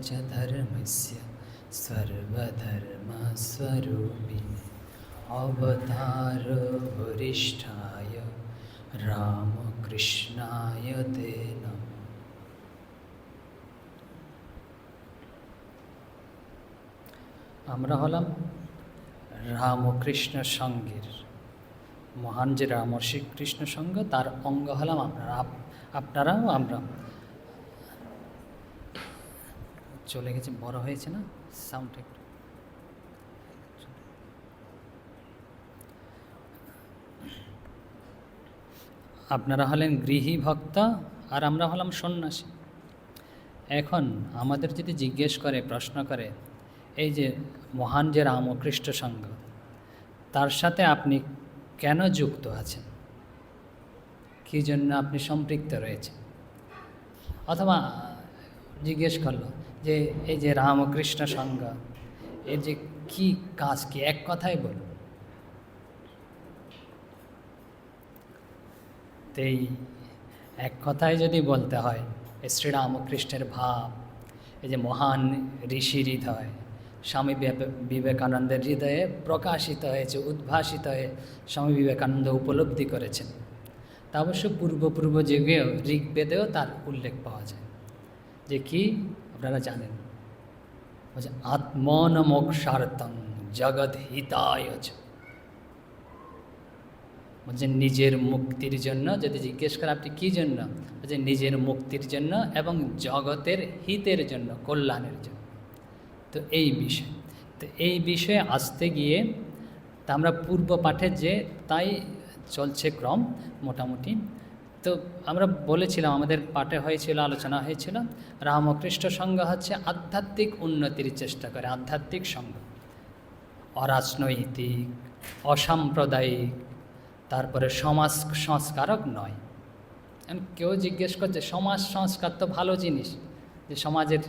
च धर्मस्य सर्वधर्मस्वरूपिणे अवतार वरिष्ठाय रामकृष्णाय ते नमः। আমরা হলাম রামকৃষ্ণ সংঘের মহান যে রামকৃষ্ণ সংঘ তার অঙ্গ হলাম আপনারাও আমরা। চলে গেছে, বড় হয়েছে না সাউন্ড একটু। আপনারা হলেন গৃহী ভক্ত আর আমরা হলাম সন্ন্যাসী। এখন আমাদের যদি জিজ্ঞেস করে, প্রশ্ন করে, এই যে মহান যে রামকৃষ্ণ সংঘ তার সাথে আপনি কেন যুক্ত আছেন, কী জন্য আপনি সম্পৃক্ত রয়েছেন, অথবা জিজ্ঞেস করলো যে এই যে রামকৃষ্ণ সংঘ এর যে কী কাজ, কি এক কথাই বলুন। তো এই এক কথায় যদি বলতে হয়, শ্রীরামকৃষ্ণের ভাব, এই যে মহান ঋষির হৃদয় স্বামী বিবেকানন্দের হৃদয়ে প্রকাশিত হয়েছে, উদ্ভাসিত হয়ে স্বামী বিবেকানন্দ উপলব্ধি করেছেন। তা অবশ্য পূর্ব যুগেও ঋগ্বেদেও তার উল্লেখ পাওয়া যায়, যে কি আপনারা জানেন, বলছে আত্মন মোক্ষার্থং জগৎ হিতায় চ। বলছেন নিজের মুক্তির জন্য, যদি জিজ্ঞেস করে আপনি কী জন্য, বলছে নিজের মুক্তির জন্য এবং জগতের হিতের জন্য, কল্যাণের জন্য। তো এই বিষয়ে আসতে গিয়ে তা আমরা পূর্ব পাঠে যে তাই চলছে ক্রম মোটামুটি। তো আমরা বলেছিলাম, আমাদের পাঠে হয়েছিল, আলোচনা হয়েছিল, রামকৃষ্ণ সংঘ হচ্ছে আধ্যাত্মিক উন্নতির চেষ্টা করে, আধ্যাত্মিক সংঘ, অরাজনৈতিক, অসাম্প্রদায়িক, তারপরে সমাজ সংস্কারক নয়। কেউ জিজ্ঞেস করছে সমাজ সংস্কার তো ভালো জিনিস, যে সমাজের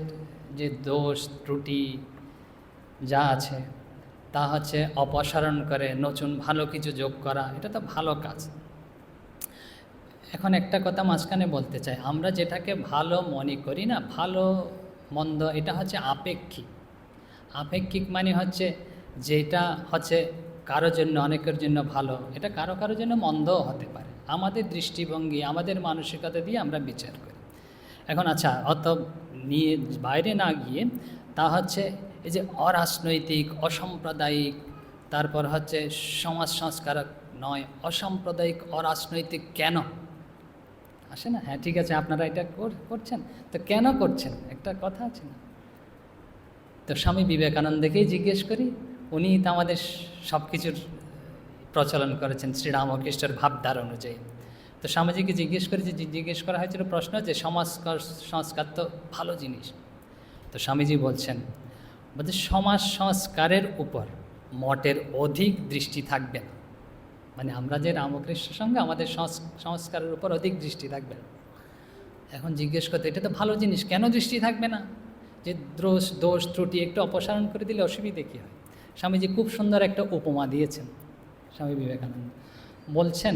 যে দোষ ত্রুটি যা আছে তা হচ্ছে অপসারণ করে নতুন ভালো কিছু যোগ করা, এটা তো ভালো কাজ। এখন একটা কথা মাঝখানে বলতে চাই, আমরা যেটাকে ভালো মনে করি না, ভালো মন্দ, এটা হচ্ছে আপেক্ষিক। আপেক্ষিক মানে হচ্ছে যেটা হচ্ছে কারোর জন্য, অনেকের জন্য ভালো, এটা কারো জন্য মন্দও হতে পারে। আমাদের দৃষ্টিভঙ্গি, আমাদের মানসিকতা দিয়ে আমরা বিচার করি। এখন আচ্ছা, অত নিয়ে বাইরে না গিয়ে, তা হচ্ছে এই যে অরাজনৈতিক, অসাম্প্রদায়িক, তারপর হচ্ছে সমাজ সংস্কারক নয়, অসাম্প্রদায়িক, অরাজনৈতিক কেন আসে না? হ্যাঁ, ঠিক আছে, আপনারা এটা করছেন, তো কেন করছেন একটা কথা আছে না? তো স্বামী বিবেকানন্দকেই জিজ্ঞেস করি, উনি তো আমাদের সব কিছুর প্রচলন করেছেন শ্রীরামকৃষ্ণের ভাবধারা অনুযায়ী। তো স্বামীজিকে জিজ্ঞেস করা হয়েছিল প্রশ্ন, যে সমাজ সংস্কার তো ভালো জিনিস। তো স্বামীজি বলছে সমাজ সংস্কারের উপর মঠের অধিক দৃষ্টি থাকবে না। মানে আমরা যে রামকৃষ্ণ সঙ্গে আমাদের সংস্কারের উপর অধিক দৃষ্টি থাকবে না। এখন জিজ্ঞেস করতে, এটা তো ভালো জিনিস, কেন দৃষ্টি থাকবে না? যে দোষ ত্রুটি একটু অপসারণ করে দিলে অসুবিধে কী হয়? স্বামীজি খুব সুন্দর একটা উপমা দিয়েছেন। স্বামী বিবেকানন্দ বলছেন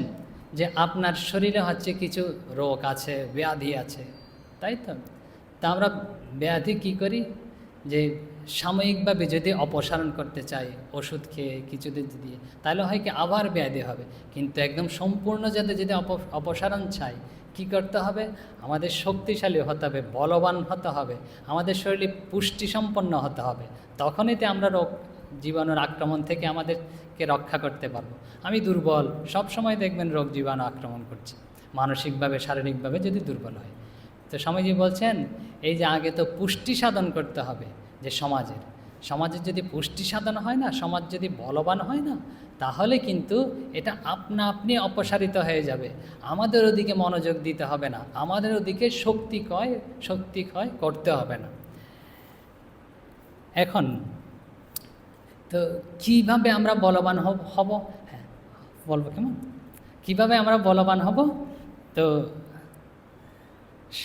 যে আপনার শরীরে হচ্ছে কিছু রোগ আছে, ব্যাধি আছে, তাই তো? তা আমরা ব্যাধি কী করি, যে সাময়িকভাবে যদি অপসারণ করতে চাই ওষুধ খেয়ে কিছুদিন দিয়ে, তাহলে হয় কি আবার ব্যাধি হবে। কিন্তু একদম সম্পূর্ণ যদি অপসারণ চাই, কি করতে হবে? আমাদের শক্তিশালী হতে হবে, বলবান হতে হবে, আমাদের শরীরে পুষ্টিসম্পন্ন হতে হবে। তখনই তো আমরা রোগ জীবাণুর আক্রমণ থেকে আমাদেরকে রক্ষা করতে পারবো। আমি দুর্বল, সব সময় দেখবেন রোগ জীবাণু আক্রমণ করছে, মানসিকভাবে শারীরিকভাবে যদি দুর্বল হয়। তো স্বামীজি বলছেন, এই যে আগে তো পুষ্টি সাধন করতে হবে, যে সমাজের যদি পুষ্টি সাধন হয় না, সমাজ যদি বলবান হয় না, তাহলে কিন্তু এটা আপনি অপসারিত হয়ে যাবে। আমাদের ওদিকে মনোযোগ দিতে হবে না, আমাদের ওদিকে শক্তি ক্ষয় করতে হবে না। এখন তো কীভাবে আমরা বলবান হব? হ্যাঁ, বলবো কেমন, কীভাবে আমরা বলবান হব? তো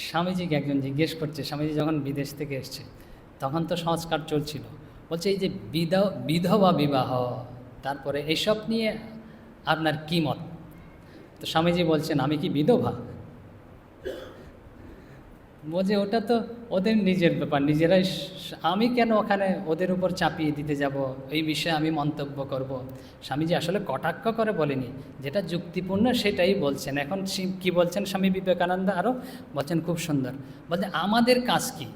স্বামীজিকে একজন জিজ্ঞেস করছে, স্বামীজি যখন বিদেশ থেকে এসছে তখন তো সংস্কার চলছিল, বলছে এই যে বিধবা বিবাহ, তারপরে এইসব নিয়ে আপনার কী মত? তো স্বামীজি বলছেন, আমি কি বিধবা? বলছে ওটা তো ওদের নিজের ব্যাপার, নিজেরাই আমি কেন ওখানে ওদের উপর চাপিয়ে দিতে যাব, এই বিষয়ে আমি মন্তব্য করব। স্বামীজি আসলে কটাক্ষ করে বলেনি, যেটা যুক্তিপূর্ণ সেটাই বলছেন। এখন কি বলছেন স্বামী বিবেকানন্দ আরও বলছেন খুব সুন্দর, বলছে আমাদের কাজ কি,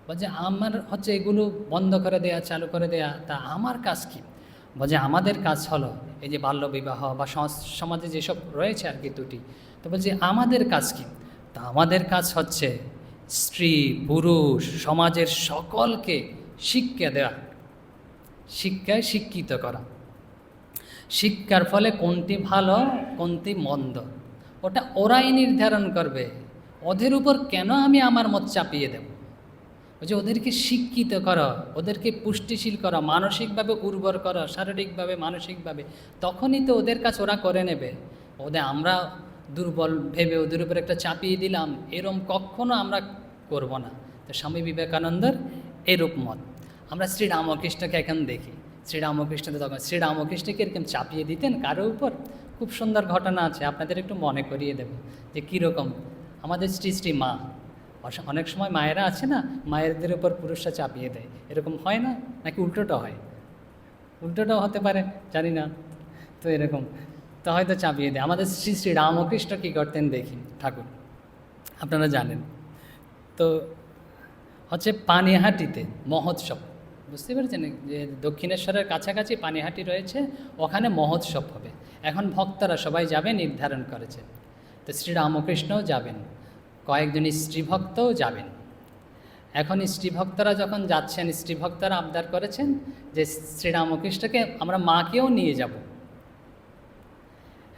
বলছে আমার হচ্ছে এগুলো বন্ধ করে দেয়া, চালু করে দেয়া, তা আমার কাজ কি? বলছে আমাদের কাজ হলো এই যে বাল্যবিবাহ বা সমাজে যেসব রয়েছে আর কি ত্রুটি, তো বলছে আমাদের কাজ কি? তা আমাদের কাজ হচ্ছে স্ত্রী পুরুষ সমাজের সকলকে শিক্ষা দেওয়া, শিক্ষায় শিক্ষিত করা। শিক্ষার ফলে কোনটি ভালো কোনটি মন্দ ওটা ওরাই নির্ধারণ করবে, ওদের উপর কেন আমি আমার মত চাপিয়ে দেব? ওই যে ওদেরকে শিক্ষিত করা, ওদেরকে পুষ্টিশীল করা, মানসিকভাবে উর্বর করা, শারীরিকভাবে মানসিকভাবে, তখনই তো ওদের কাজ ওরা করে নেবে। ওদের আমরা দুর্বল ভেবে ওদের উপর একটা চাপিয়ে দিলাম, এরম কখনো আমরা করব না। তো স্বামী বিবেকানন্দের এরূপ মত। আমরা শ্রীরামকৃষ্ণকে এখন দেখি, শ্রীরামকৃষ্ণকে তখন শ্রীরামকৃষ্ণকে এরকম চাপিয়ে দিতেন কারো উপর। খুব সুন্দর ঘটনা আছে, আপনাদের একটু মনে করিয়ে দেব যে কীরকম আমাদের শ্রী শ্রী মা, অনেক সময় মায়েরা আছে না, মায়েরদের উপর পুরুষরা চাপিয়ে দেয়, এরকম হয় না? নাকি উল্টোটা হয়? উল্টোটাও হতে পারে, জানি না। তো এরকম তো হয়তো চাপিয়ে দেয়। আমাদের শ্রী শ্রী রামকৃষ্ণ কী করতেন দেখি ঠাকুর, আপনারা জানেন তো, হচ্ছে পানিহাটিতে মহোৎসব, বুঝতে পেরেছেন যে দক্ষিণেশ্বরের কাছাকাছি পানিহাটি রয়েছে, ওখানে মহোৎসব হবে। এখন ভক্তরা সবাই যাবে নির্ধারণ করেছে, তো শ্রীরামকৃষ্ণও যাবেন, কয়েকজন স্ত্রীভক্তও যাবেন। এখন স্ত্রীভক্তরা যখন যাচ্ছেন, স্ত্রীভক্তরা আবদার করেছেন যে শ্রীরামকৃষ্ণকে আমরা মাকেও নিয়ে যাব।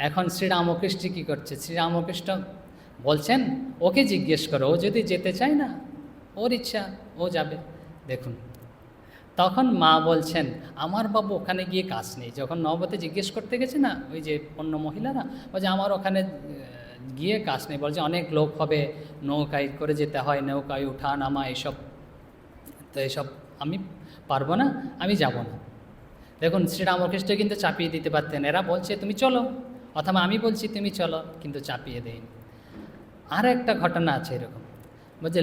এখন শ্রীরামকৃষ্ণ কী করছে, শ্রীরামকৃষ্ণ বলছেন ওকে জিজ্ঞেস করো, ও যদি যেতে চায় না, ওর ইচ্ছা, ও যাবে। দেখুন তখন মা বলছেন আমার বাবু ওখানে গিয়ে কাজ নেই। যখন নবতে জিজ্ঞেস করতে গেছে না ওই যে অন্য মহিলারা, বলছে আমার ওখানে গিয়ে কাজ নেই, বলছে অনেক লোক হবে, নৌকায় করে যেতে হয়, নৌকায় উঠা নামা এসব, তো এসব আমি পারবো না, আমি যাব না। দেখুন শ্রীরামকৃষ্ণ কিন্তু চাপিয়ে দিতে পারতেন, এরা বলছে তুমি চলো, অথবা আমি বলছি তুমি চলো, কিন্তু চাপিয়ে দেয়নি। আর একটা ঘটনা আছে এরকম, বলছে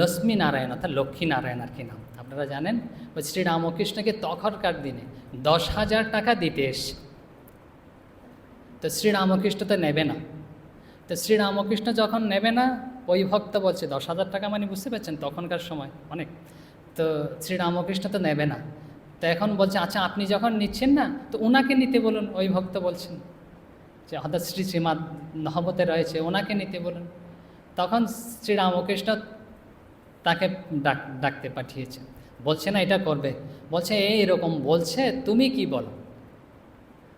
লক্ষ্মী নারায়ণ অর্থাৎ লক্ষ্মী নারায়ণ আর কি নাম, আপনারা জানেন। বলছে শ্রীরামকৃষ্ণকে তখনকার দিনে 10,000 টাকা দিতে এসছে, তো শ্রীরামকৃষ্ণ তো নেবে না। তো শ্রীরামকৃষ্ণ যখন নেবে না, ওই ভক্ত বলছে 10,000 টাকা মানে বুঝতে পারছেন তখনকার সময় অনেক, তো শ্রীরামকৃষ্ণ তো নেবে না। তো এখন বলছে আচ্ছা আপনি যখন নিচ্ছেন না তো ওনাকে নিতে বলুন, ওই ভক্ত বলছেন যে হঠাৎ শ্রী শ্রীমা নহবতে রয়েছে, ওনাকে নিতে বলুন। তখন শ্রীরামকৃষ্ণ তাকে ডাকতে পাঠিয়েছে, বলছে না এটা করবে, বলছে এরকম বলছে, তুমি কি বলো?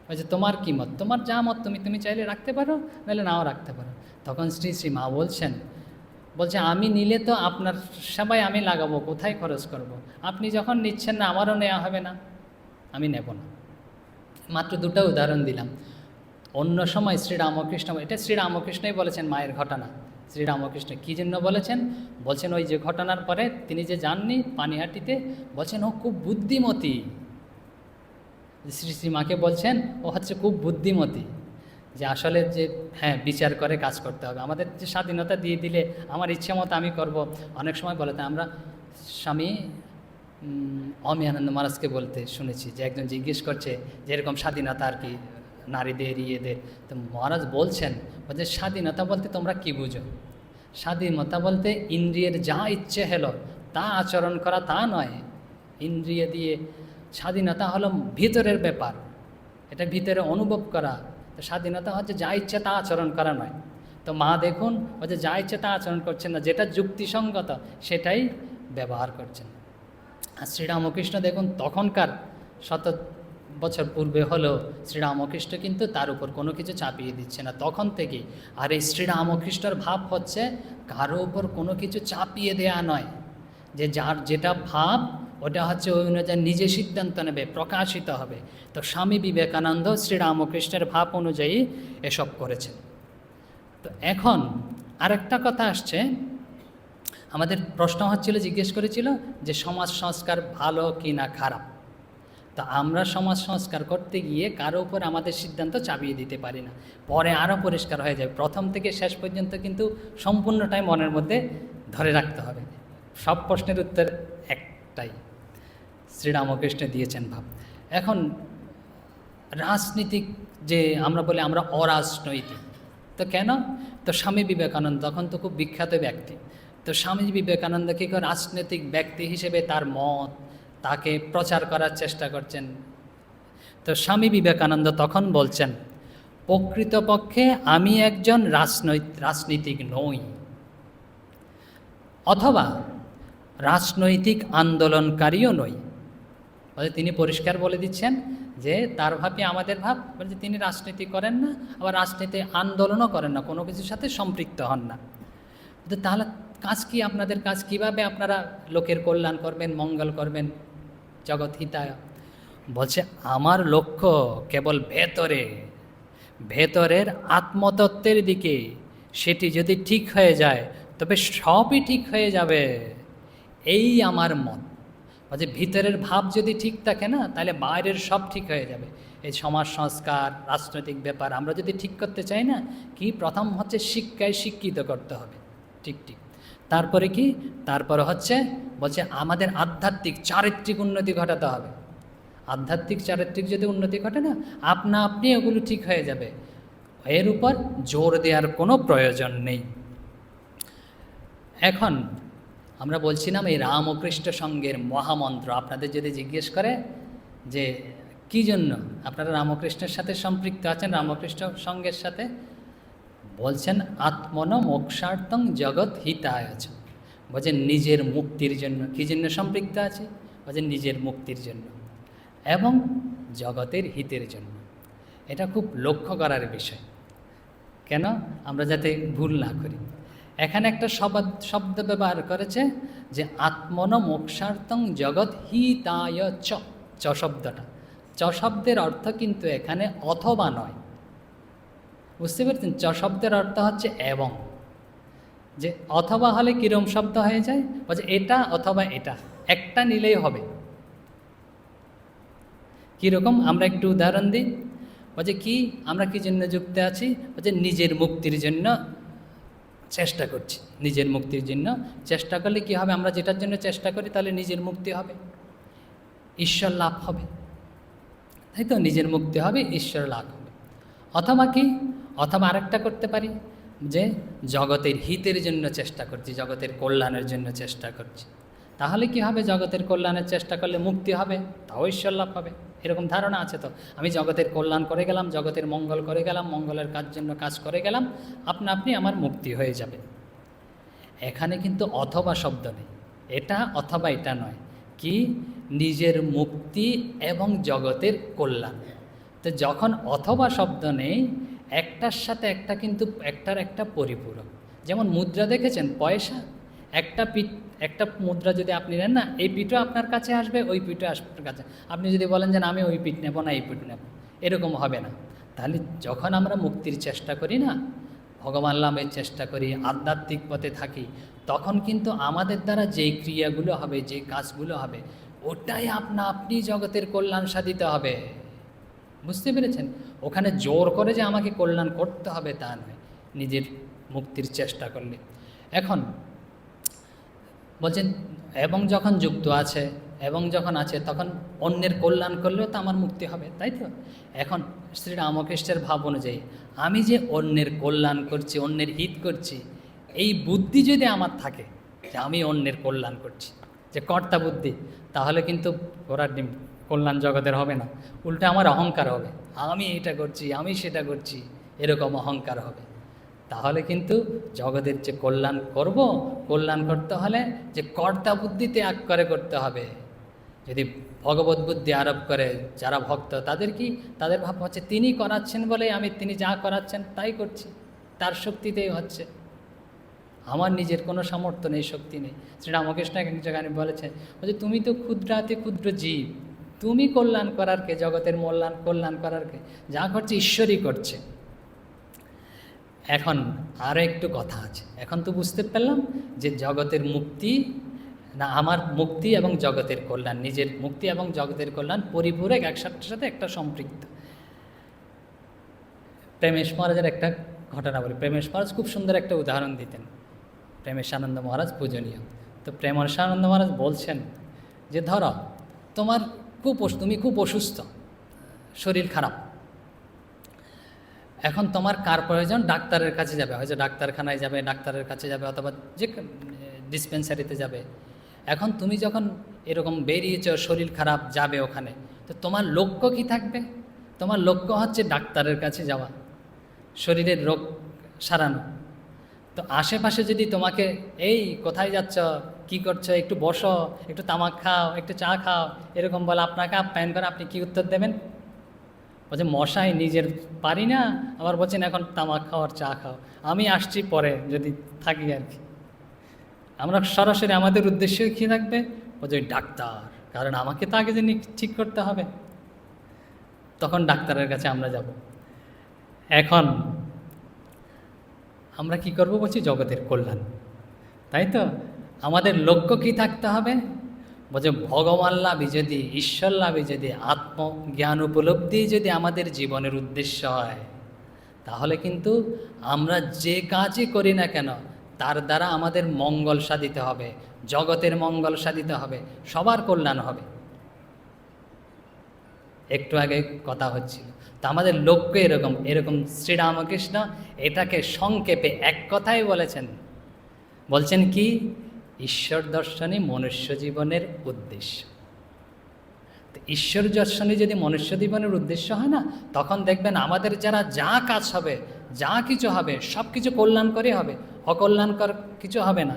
বলছে তোমার কী মত, তোমার যা মত তুমি চাইলে রাখতে পারো, নাহলে নাও রাখতে পারো। তখন শ্রী শ্রী মা বলছেন, বলছে আমি নিলে তো আপনার সবাই আমি লাগাবো, কোথায় খরচ করব। আপনি যখন নিচ্ছেন না আমারও নেওয়া হবে না, আমি নেব না। মাত্র দুটো উদাহরণ দিলাম। অন্য সময় শ্রীরামকৃষ্ণ, এটা শ্রীরামকৃষ্ণই বলেছেন মায়ের ঘটনা। শ্রীরামকৃষ্ণ কী জন্য বলেছেন, বলছেন ওই যে ঘটনার পরে তিনি যে যাননি পানিহাটিতে, বলছেন ও খুব বুদ্ধিমতী। শ্রী শ্রীমাকে বলছেন ও হচ্ছে খুব বুদ্ধিমতী, যে আসলে যে হ্যাঁ বিচার করে কাজ করতে হবে, আমাদের যে স্বাধীনতা দিয়ে দিলে আমার ইচ্ছে মতো আমি করব। অনেক সময় বলে আমরা স্বামী অমি আনন্দ মহারাজকে বলতে শুনেছি যে একজন জিজ্ঞেস করছে যে এরকম স্বাধীনতা আর কি নারীদের ইয়েদের, তো মহারাজ বলছেন যে স্বাধীনতা বলতে তোমরা কি বুঝো? স্বাধীনতা বলতে ইন্দ্রিয়ের যা ইচ্ছে হলো তা আচরণ করা তা নয়। ইন্দ্রিয় দিয়ে স্বাধীনতা হলো ভিতরের ব্যাপার, এটা ভিতরে অনুভব করা। তো স্বাধীনতা হচ্ছে যা ইচ্ছে তা আচরণ করা নয়। তো মা দেখুন হচ্ছে যা ইচ্ছে তা আচরণ করছেন না, যেটা যুক্তিসঙ্গত সেটাই ব্যবহার করছেন। আর শ্রীরামকৃষ্ণ দেখুন তখনকার 100 বছর পূর্বে হলেও শ্রীরামকৃষ্ণ কিন্তু তার উপর কোনো কিছু চাপিয়ে দিচ্ছে না তখন থেকেই। আর এই শ্রীরামকৃষ্ণের ভাব হচ্ছে কারো উপর কোনো কিছু চাপিয়ে দেয়া নয়, যে যার যেটা ভাব ওটা হচ্ছে ওই অনুযায়ী নিজে সিদ্ধান্ত নেবে, প্রকাশিত হবে। তো স্বামী বিবেকানন্দ শ্রীরামকৃষ্ণের ভাব অনুযায়ী এসব করেছেন। তো এখন আরেকটা কথা আসছে, আমাদের প্রশ্ন হচ্ছিল, জিজ্ঞেস করেছিল যে সমাজ সংস্কার ভালো কি না খারাপ। তা আমরা সমাজ সংস্কার করতে গিয়ে কারো উপর আমাদের সিদ্ধান্ত চাপিয়ে দিতে পারি না, পরে আরও পরিষ্কার হয়ে যায়। প্রথম থেকে শেষ পর্যন্ত কিন্তু সম্পূর্ণটাই মনের মধ্যে ধরে রাখতে হবে। সব প্রশ্নের উত্তর একটাই, শ্রীরামকৃষ্ণ দিয়েছেন ভাব। এখন রাজনীতিক যে আমরা বলি আমরা অরাজনৈতিক, তো কেন? তো স্বামী বিবেকানন্দ তখন তো খুব বিখ্যাত ব্যক্তি, তো স্বামী বিবেকানন্দ কী করে রাজনৈতিক ব্যক্তি হিসেবে তার মত তাকে প্রচার করার চেষ্টা করছেন। তো স্বামী বিবেকানন্দ তখন বলছেন, প্রকৃতপক্ষে আমি একজন রাজনীতিক নই, অথবা রাজনৈতিক আন্দোলনকারীও নই। বলে তিনি পরিষ্কার বলে দিচ্ছেন যে তার ভাবই আমাদের ভাব, বলছে তিনি রাজনীতি করেন না, আবার রাজনীতি আন্দোলনও করেন না, কোনো কিছুর সাথে সম্পৃক্ত হন না। তাহলে কাজ কি আপনাদের? কাজ কিভাবে আপনারা লোকের কল্যাণ করবেন, মঙ্গল করবেন, জগৎ হিতায়? বলছে আমার লক্ষ্য কেবল ভেতরের আত্মতত্ত্বের দিকে, সেটি যদি ঠিক হয়ে যায় তবে সবই ঠিক হয়ে যাবে, এই আমার মত। বলছে ভিতরের ভাব যদি ঠিক থাকে না, তাহলে বাইরের সব ঠিক হয়ে যাবে। এই সমাজ সংস্কার, রাজনৈতিক ব্যাপার আমরা যদি ঠিক করতে চাই না, কি প্রথম হচ্ছে শিক্ষায় শিক্ষিত করতে হবে, ঠিক। তারপরে কি? তারপরে হচ্ছে বলছে আমাদের আধ্যাত্মিক চারিত্রিক উন্নতি ঘটাতে হবে। আধ্যাত্মিক চারিত্রিক যদি উন্নতি ঘটে না, আপনি ওগুলো ঠিক হয়ে যাবে, এর উপর জোর দেওয়ার কোনো প্রয়োজন নেই। এখন আমরা বলছিলাম এই রামকৃষ্ণ সঙ্ঘের মহামন্ত্র, আপনাদের যদি জিজ্ঞেস করে যে কী জন্য আপনারা রামকৃষ্ণের সাথে সম্পৃক্ত আছেন, রামকৃষ্ণ সঙ্ঘের সাথে, বলছেন আত্মন মোক্ষার্থং জগৎ হিতায় আছে। বলছেন নিজের মুক্তির জন্য। কী জন্য সম্পৃক্ত আছে? বলছেন নিজের মুক্তির জন্য এবং জগতের হিতের জন্য। এটা খুব লক্ষ্য করার বিষয়, কেন? আমরা যাতে ভুল না করি। এখানে একটা শব্দ ব্যবহার করেছে যে আত্মন মোক্ষার্থং জগৎ হিতায় চ শব্দটা, চ শব্দের অর্থ কিন্তু এখানে অথবা নয়, বুঝতে পেরেছেন? চ শব্দের অর্থ হচ্ছে এবং। যে অথবা হলে কিরম শব্দ হয়ে যায়? বলছে এটা অথবা এটা, একটা নিলেই হবে। কীরকম? আমরা একটু উদাহরণ দিই। বলছে কি আমরা কী জন্য যুক্ত আছি? বলছে নিজের মুক্তির জন্য চেষ্টা করছি। নিজের মুক্তির জন্য চেষ্টা করলে কি হবে? আমরা যেটার জন্য চেষ্টা করি তাহলে নিজের মুক্তি হবে, ঈশ্বর লাভ হবে, তাই তো? নিজের মুক্তি হবে, ঈশ্বর লাভ হবে। অথবা কি? অথবা আরেকটা করতে পারি যে জগতের হিতের জন্য চেষ্টা করছি, জগতের কল্যাণের জন্য চেষ্টা করছি। তাহলে কি হবে? জগতের কল্যাণের চেষ্টা করলে মুক্তি হবে, তাও ঈশ্বর লাভ হবে, এরকম ধারণা আছে তো? আমি জগতের কল্যাণ করে গেলাম, জগতের মঙ্গল করে গেলাম, মঙ্গলের জন্য কাজ করে গেলাম, আপনি আমার মুক্তি হয়ে যাবে। এখানে কিন্তু অথবা শব্দ নেই, এটা অথবা এটা নয়, কি? নিজের মুক্তি এবং জগতের কল্যাণ। তো যখন অথবা শব্দ নেই, একটার সাথে একটা কিন্তু একটার একটা পরিপূরক। যেমন মুদ্রা দেখেছেন, পয়সা, একটা মুদ্রা যদি আপনি নেন না, এই পিঠও আপনার কাছে আসবে, ওই পিঠও আপনার কাছে। আপনি যদি বলেন যে আমি ওই পিঠ নেব না, এই পিঠ নেব, এরকম হবে না। তাহলে যখন আমরা মুক্তির চেষ্টা করি না, ভগবান লাভের চেষ্টা করি, আধ্যাত্মিক পথে থাকি, তখন কিন্তু আমাদের দ্বারা যেই ক্রিয়াগুলো হবে, যে কাজগুলো হবে, ওটাই আপনি জগতের কল্যাণ সাধিত হবে, বুঝতে পেরেছেন? ওখানে জোর করে যে আমাকে কল্যাণ করতে হবে তা নয়, নিজের মুক্তির চেষ্টা করলে। এখন বলছেন এবং যখন যুক্ত আছে, এবং যখন আছে তখন অন্যের কল্যাণ করলেও তো আমার মুক্তি হবে, তাই তো? এখন শ্রীরামকৃষ্ণের ভাব অনুযায়ী আমি যে অন্যের কল্যাণ করছি, অন্যের হিত করছি, এই বুদ্ধি যদি আমার থাকে যে আমি অন্যের কল্যাণ করছি, যে কর্তা বুদ্ধি, তাহলে কিন্তু ওরা কল্যাণ জগতের হবে না, উল্টা আমার অহংকার হবে, আমি এটা করছি, আমি সেটা করছি, এরকম অহংকার হবে। তাহলে কিন্তু জগতের যে কল্যাণ করব, কল্যাণ করতে হলে যে কর্তা বুদ্ধি ত্যাগ করে করতে হবে। যদি ভগবত বুদ্ধি আরোপ করে যারা ভক্ত, তাদের ভাব হচ্ছে তিনি করাচ্ছেন বলে তিনি যা করাচ্ছেন তাই করছি, তার শক্তিতেই হচ্ছে, আমার নিজের কোনো সামর্থ্য নেই, শক্তি নেই। শ্রীরামকৃষ্ণ এক জায়গায় বলেছেন, বলছে তুমি তো ক্ষুদ্রাতি ক্ষুদ্র জীব, তুমি কল্যাণ করার কে? জগতের কল্যাণ করার কে? যা করছে ঈশ্বরই করছে। এখন আরও একটু কথা আছে, এখন তো বুঝতে পারলাম যে জগতের মুক্তি না, আমার মুক্তি এবং জগতের কল্যাণ, নিজের মুক্তি এবং জগতের কল্যাণ পরিপূরক, একসাথে সাথে একটা সম্পৃক্ত। প্রেমেশ মহারাজের একটা ঘটনা বলি। প্রেমেশ মহারাজ খুব সুন্দর একটা উদাহরণ দিতেন। প্রেমেশানন্দ মহারাজ পূজনীয়। তো প্রেমেশানন্দ মহারাজ বলছেন যে ধরো তুমি খুব অসুস্থ, শরীর খারাপ, এখন তোমার কার প্রয়োজন? ডাক্তারের কাছে যাবে, হয়তো ডাক্তারখানায় যাবে, ডাক্তারের কাছে যাবে, অথবা যে ডিসপেন্সারিতে যাবে। এখন তুমি যখন এরকম বেরিয়েছ, শরীর খারাপ, যাবে ওখানে, তো তোমার লক্ষ্য কি থাকবে? তোমার লক্ষ্য হচ্ছে ডাক্তারের কাছে যাওয়া, শরীরের রোগ সারানো। তো আশেপাশে যদি তোমাকে এই কোথায় যাচ্ছ, কি করছো, একটু বসো, একটু তামাক খাও, একটু চা খাও, এরকম বলে আপনাকে আপ্যায়ন করে, আপনি কি উত্তর দেবেন? বলছে মশাই নিজের পারি না, আবার বলছেন এখন তামাক খাও আর চা খাও, আমি আসছি পরে যদি থাকি আর কি। আমরা সরাসরি আমাদের উদ্দেশ্য কী থাকবে? বলছে ওই ডাক্তার, কারণ আমাকে তো আগে যে ঠিক করতে হবে, তখন ডাক্তারের কাছে আমরা যাব। এখন আমরা কি করব? বলছি জগতের কল্যাণ, তাই তো। আমাদের লক্ষ্য কি থাকতে হবে? বলছে ভগবান লাভই যদি, ঈশ্বর লাভই যদি, আত্মজ্ঞান উপলব্ধি যদি আমাদের জীবনের উদ্দেশ্য হয়, তাহলে কিন্তু আমরা যে কাজই করি না কেন তার দ্বারা আমাদের মঙ্গল সাধিত হবে, জগতের মঙ্গল সাধিত হবে, সবার কল্যাণ হবে। একটু আগে কথা হচ্ছিল, তো আমাদের লক্ষ্য এরকম শ্রীরামকৃষ্ণ এটাকে সংক্ষেপে এক কথাই বলেছেন। বলছেন কি? ঈশ্বর দর্শনই মনুষ্য জীবনের উদ্দেশ্য। তো ঈশ্বর দর্শনই যদি মনুষ্য জীবনের উদ্দেশ্য হয় না, তখন দেখবেন আমাদের যারা যা কাজ হবে, যা কিছু হবে, সব কিছু কল্যাণকরই হবে, অকল্যাণকর কিছু হবে না।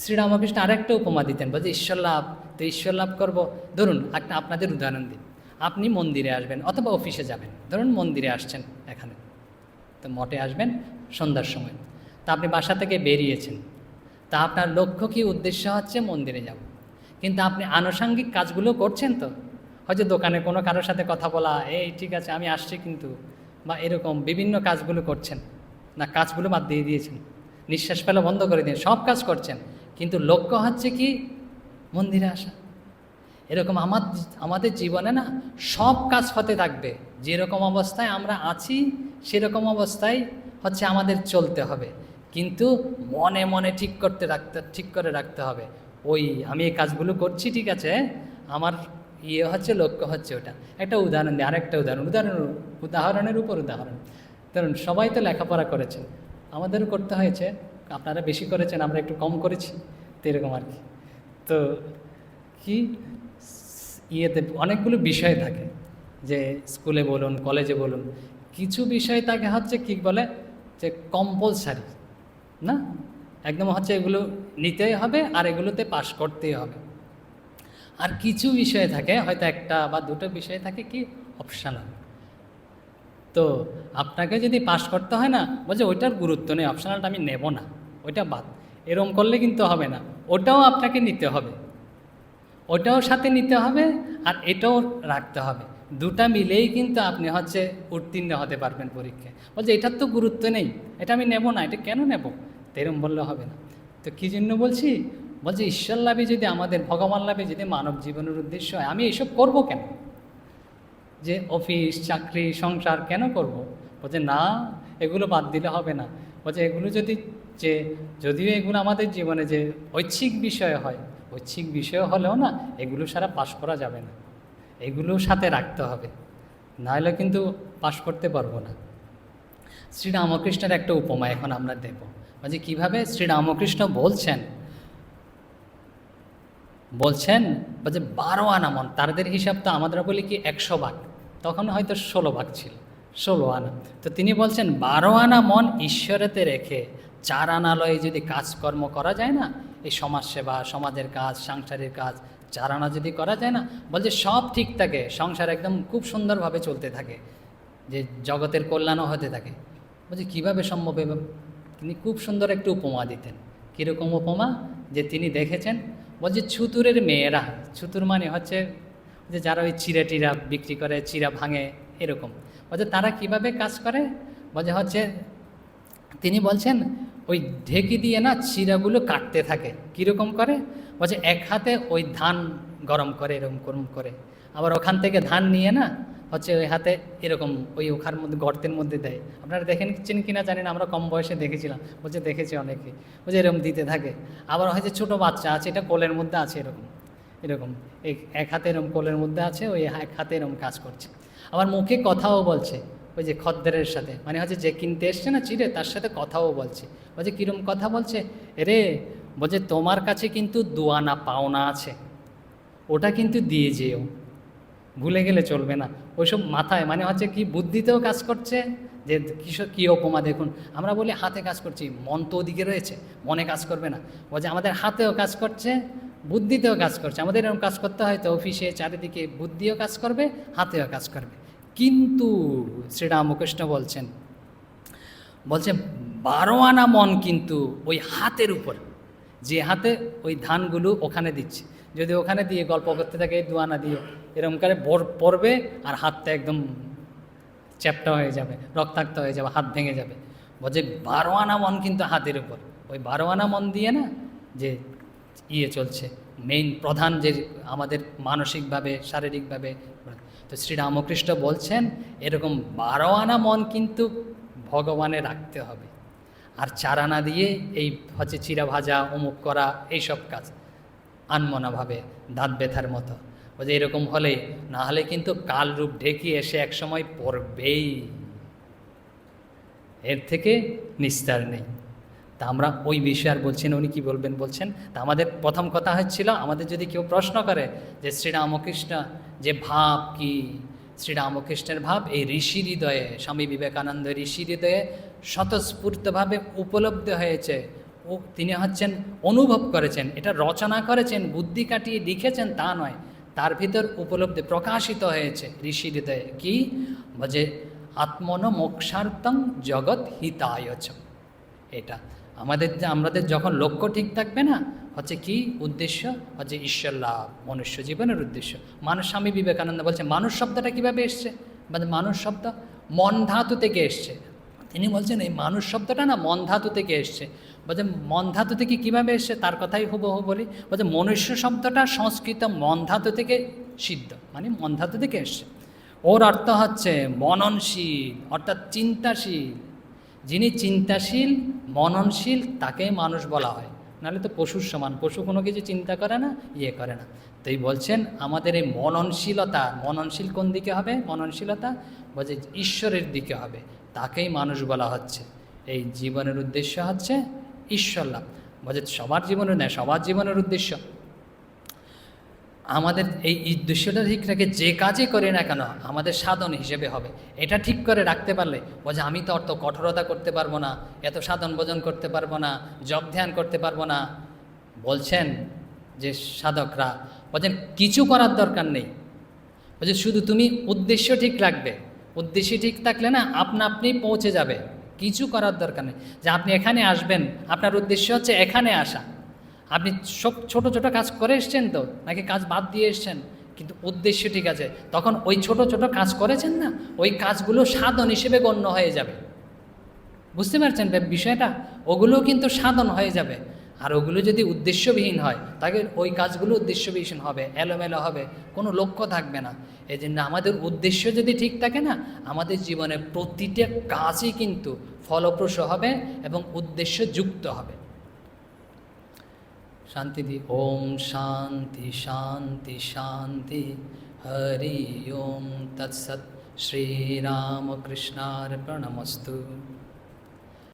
শ্রীরামকৃষ্ণ আরেকটা উপমা দিতেন, বলছে ঈশ্বর লাভ। তো ঈশ্বর লাভ করবো, ধরুন একটা আপনাদের উদাহরণ দিই। আপনি মন্দিরে আসবেন অথবা অফিসে যাবেন, ধরুন মন্দিরে আসছেন, এখানে তো মঠে আসবেন সন্ধ্যার সময়। তা আপনি বাসা থেকে বেরিয়েছেন, তা আপনার লক্ষ্য কি, উদ্দেশ্য হচ্ছে মন্দিরে যাব, কিন্তু আপনি আনুষঙ্গিক কাজগুলো করছেন। তো হয়তো দোকানে কোনো কারোর সাথে কথা বলা, এই ঠিক আছে আমি আসছি কিন্তু, বা এরকম বিভিন্ন কাজগুলো করছেন না, কাজগুলো বাদ দিয়ে দিয়েছেন, নিঃশ্বাস ফেলা বন্ধ করে দিয়ে সব কাজ করছেন, কিন্তু লক্ষ্য হচ্ছে কি মন্দিরে আসা। এরকম আমাদের জীবনে না সব কাজ হতে থাকবে, যেরকম অবস্থায় আমরা আছি সেরকম অবস্থায় হচ্ছে আমাদের চলতে হবে, কিন্তু মনে মনে ঠিক করে রাখতে হবে, ওই আমি এই কাজগুলো করছি, ঠিক আছে, আমার হচ্ছে লক্ষ্য হচ্ছে ওটা। একটা উদাহরণ দিই, আরেকটা উদাহরণের উপর উদাহরণ। ধরুন সবাই তো লেখাপড়া করেছেন, আমাদেরও করতে হয়েছে, আপনারা বেশি করেছেন, আমরা একটু কম করেছি, তো এরকম আর কি। তো কি অনেকগুলো বিষয় থাকে, যে স্কুলে বলুন, কলেজে বলুন, কিছু বিষয় থাকে হচ্ছে কি বলে যে কম্পালসারি না, একদম হচ্ছে এগুলো নিতেই হবে আর এগুলোতে পাশ করতেই হবে। আর কিছু বিষয় থাকে, হয়তো একটা বা দুটো বিষয় থাকে কি অপশনাল। তো আপনাকে যদি পাশ করতে হয় না, বলছে ওইটার গুরুত্ব নেই, অপশনালটা আমি নেব না, ওইটা বাদ, এরম করলে কিন্তু হবে না, ওটাও আপনাকে নিতে হবে, ওটাও সাথে নিতে হবে আর এটাও রাখতে হবে, দুটা মিলেই কিন্তু আপনি হচ্ছে উত্তীর্ণ হতে পারবেন পরীক্ষায়। বলছে এটার তো গুরুত্ব নেই, এটা আমি নেব না, এটা কেন নেব, তো এরম বললে হবে না। তো কী জন্য বলছি? বলছে ঈশ্বর লাভে যদি আমাদের, ভগবান লাভে যদি মানব জীবনের উদ্দেশ্য হয়, আমি এইসব করব কেন, যে অফিস চাকরি সংসার কেন করব? বলছে না, এগুলো বাদ দিলে হবে না। বলছে এগুলো যদিও এগুলো আমাদের জীবনে যে ঐচ্ছিক বিষয় হয়, ঐচ্ছিক বিষয় হলেও না এগুলো সারা পাশ করা যাবে না, এগুলো সাথে রাখতে হবে, নাহলে কিন্তু পাশ করতে পারবো না। শ্রীরামকৃষ্ণের একটা উপমা এখন আমরা দেব, বলছে কীভাবে শ্রীরামকৃষ্ণ বলছেন বলছে 12 আনা মন, তাদের হিসাব তো আমরা বলি কি 100 ভাগ, তখন হয়তো 16 ভাগ ছিল, 16 আনা। তো তিনি বলছেন 12 আনা মন ঈশ্বরেতে রেখে 4 আনালয়ে যদি কাজকর্ম করা যায় না, এই সমাজসেবা, সমাজের কাজ, সাংসারিক কাজ, 4 আনা যদি করা যায় না, বলছে সব ঠিক থাকে, সংসার একদম খুব সুন্দরভাবে চলতে থাকে, যে জগতের কল্যাণও হতে থাকে। বলছে কীভাবে সম্ভব? তিনি খুব সুন্দর একটু উপমা দিতেন। কীরকম উপমা? যে তিনি দেখেছেন, বলছে ছুতুরের মেয়েরা, ছুতুর মানে হচ্ছে যে যারা ওই চিরা টিরা বিক্রি করে, চিরা ভাঙে, এরকম। বলছে তারা কিভাবে কাজ করে? বলছে হচ্ছে তিনি বলছেন ওই ঢেকি দিয়ে না চিরাগুলো কাটতে থাকে। কীরকম করে? বলছে এক হাতে ওই ধান গরম করে, এরকম করে, আবার ওখান থেকে ধান নিয়ে না হচ্ছে ওই হাতে এরকম ওই ওখার মধ্যে গর্তের মধ্যে দেয়। আপনারা দেখেছেন কিনা জানি না, আমরা কম বয়সে দেখেছিলাম, বলছে দেখেছি অনেকে, বলছে এরকম দিতে থাকে। আবার হয়তো ছোটো বাচ্চা আছে, এটা কোলের মধ্যে আছে এরকম এরকম, এক হাতে এরকম কোলের মধ্যে আছে, ওই এক হাতে এরকম কাজ করছে। আবার মুখে কথাও বলছে ওই যে খদ্দেরের সাথে, মানে হচ্ছে যে কিনতে এসছে না চিড়ে, তার সাথে কথাও বলছে। বলছে কীরকম কথা বলছে, রে বলছে তোমার কাছে কিন্তু দুয়ানা পাওনা আছে, ওটা কিন্তু দিয়ে যেও, ভুলে গেলে চলবে না। ওইসব মাথায় মানে হচ্ছে কি বুদ্ধিতেও কাজ করছে, যে কিসব কী উপমা দেখুন, আমরা বলি হাতে কাজ করছি, মন তো ওদিকে রয়েছে, মনে কাজ করবে না। বলছে আমাদের হাতেও কাজ করছে, বুদ্ধিতেও কাজ করছে। আমাদের এরকম কাজ করতে হয় তো অফিসে চারিদিকে বুদ্ধিও কাজ করবে, হাতেও কাজ করবে। কিন্তু শ্রীরামকৃষ্ণ বলছেন, বলছে 12 আনা মন কিন্তু ওই হাতের উপর, যে হাতে ওই ধানগুলো ওখানে দিচ্ছে, যদি ওখানে দিয়ে গল্প করতে থাকে 2 আনা দিয়ে এরকম করে পড়বে, আর হাতটা একদম চ্যাপটা হয়ে যাবে, রক্তাক্ত হয়ে যাবে, হাত ভেঙে যাবে। বলছে 12 আনা মন কিন্তু হাতের উপর, ওই 12 আনা মন দিয়ে না যে চলছে মেইন প্রধান, যে আমাদের মানসিকভাবে শারীরিকভাবে। তো শ্রীরামকৃষ্ণ বলছেন এরকম 12 আনা মন কিন্তু ভগবানে রাখতে হবে, আর 4 আনা দিয়ে এই হচ্ছে চিরা ভাজা অমুক করা এইসব কাজ আনমনাভাবে দাঁত ব্যথার মতো। বলছে এরকম হলে না হলে কিন্তু কাল রূপ ঢেকে এসে একসময় পড়বেই, এর থেকে নিস্তার নেই। তা আমরা ওই বিষয়ে আর বলছি না, উনি কী বলবেন বলছেন। তা আমাদের প্রথম কথা হচ্ছিল, আমাদের যদি কেউ প্রশ্ন করে যে শ্রীরামকৃষ্ণ যে ভাব কি, শ্রীরামকৃষ্ণের ভাব এই ঋষি হৃদয়ে, স্বামী বিবেকানন্দ ঋষি হৃদয়ে স্বতঃস্ফূর্তভাবে উপলব্ধ হয়েছে। ও তিনি হচ্ছেন অনুভব করেছেন, এটা রচনা করেছেন, বুদ্ধি কাটিয়ে লিখেছেন তা নয়, তার ভিতর উপলব্ধি প্রকাশিত হয়েছে ঋষি হৃদয়ে। কি বলছে, আত্মন মোক্ষার্থং জগৎ হিতায়চ। এটা আমাদের যখন লক্ষ্য ঠিক থাকবে না, হচ্ছে কি উদ্দেশ্য, হচ্ছে ঈশ্বর লাভ, মনুষ্য জীবনের উদ্দেশ্য। মানুষ, স্বামী বিবেকানন্দ বলছে মানুষ শব্দটা কীভাবে এসছে, মানে মানুষ শব্দ মন ধাতু থেকে এসছে। তিনি বলছেন এই মানুষ শব্দটা না মন ধাতু থেকে এসছে। বলছে মন ধাতু থেকে কীভাবে এসছে, তার কথাই হুবহু বলি। বলছে মনুষ্য শব্দটা সংস্কৃত মন ধাতু থেকে সিদ্ধ, মানে মন ধাতু থেকে এসছে। ওর অর্থ হচ্ছে মননশীল, অর্থাৎ চিন্তাশীল। যিনি চিন্তাশীল মননশীল তাকেই মানুষ বলা হয়, নাহলে তো পশুর সমান। পশু কোনো কিছু চিন্তা করে না, করে না। তাই বলছেন আমাদের এই মননশীলতা, মননশীল কোন দিকে হবে, মননশীলতা বলছে ঈশ্বরের দিকে হবে, তাকেই মানুষ বলা হচ্ছে। এই জীবনের উদ্দেশ্য হচ্ছে ঈশ্বর লাভ। বলছে সবার জীবনের নয়, সবার জীবনের উদ্দেশ্য আমাদের এই উদ্দেশ্যটা ঠিক রেখে যে কাজই করি না কেন আমাদের সাধন হিসেবে হবে। এটা ঠিক করে রাখতে পারলে বলছে আমি তো অত কঠোরতা করতে পারবো না, এত সাধন ভোজন করতে পারবো না, জপ ধ্যান করতে পারবো না। বলছেন যে সাধকরা বলছেন কিছু করার দরকার নেই, বলছে শুধু তুমি উদ্দেশ্য ঠিক রাখবে। উদ্দেশ্য ঠিক থাকলে না আপনি পৌঁছে যাবে, কিছু করার দরকার নেই। যে আপনি এখানে আসবেন, আপনার উদ্দেশ্য হচ্ছে এখানে আসা, আপনি সব ছোট ছোট কাজ করে এসছেন তো, নাকি কাজ বাদ দিয়ে এসছেন, কিন্তু উদ্দেশ্য ঠিক আছে, তখন ওই ছোট ছোট কাজ করেছেন না, ওই কাজগুলো সাধন হিসেবে গণ্য হয়ে যাবে। বুঝতে পারছেন বিষয়টা, ওগুলো কিন্তু সাধন হয়ে যাবে। আর ওগুলো যদি উদ্দেশ্যবিহীন হয় তাকে ওই কাজগুলো উদ্দেশ্যবিহীন হবে, এলোমেলো হবে, কোনো লক্ষ্য থাকবে না। এই জন্য আমাদের উদ্দেশ্য যদি ঠিক থাকে না, আমাদের জীবনে প্রতিটা কাজই কিন্তু ফলপ্রসূ হবে এবং উদ্দেশ্যযুক্ত হবে। শান্তি দি। ওম শান্তি শান্তি শান্তি। হরি ওম তৎসৎ। শ্রীরামকৃষ্ণার্পণমস্তু।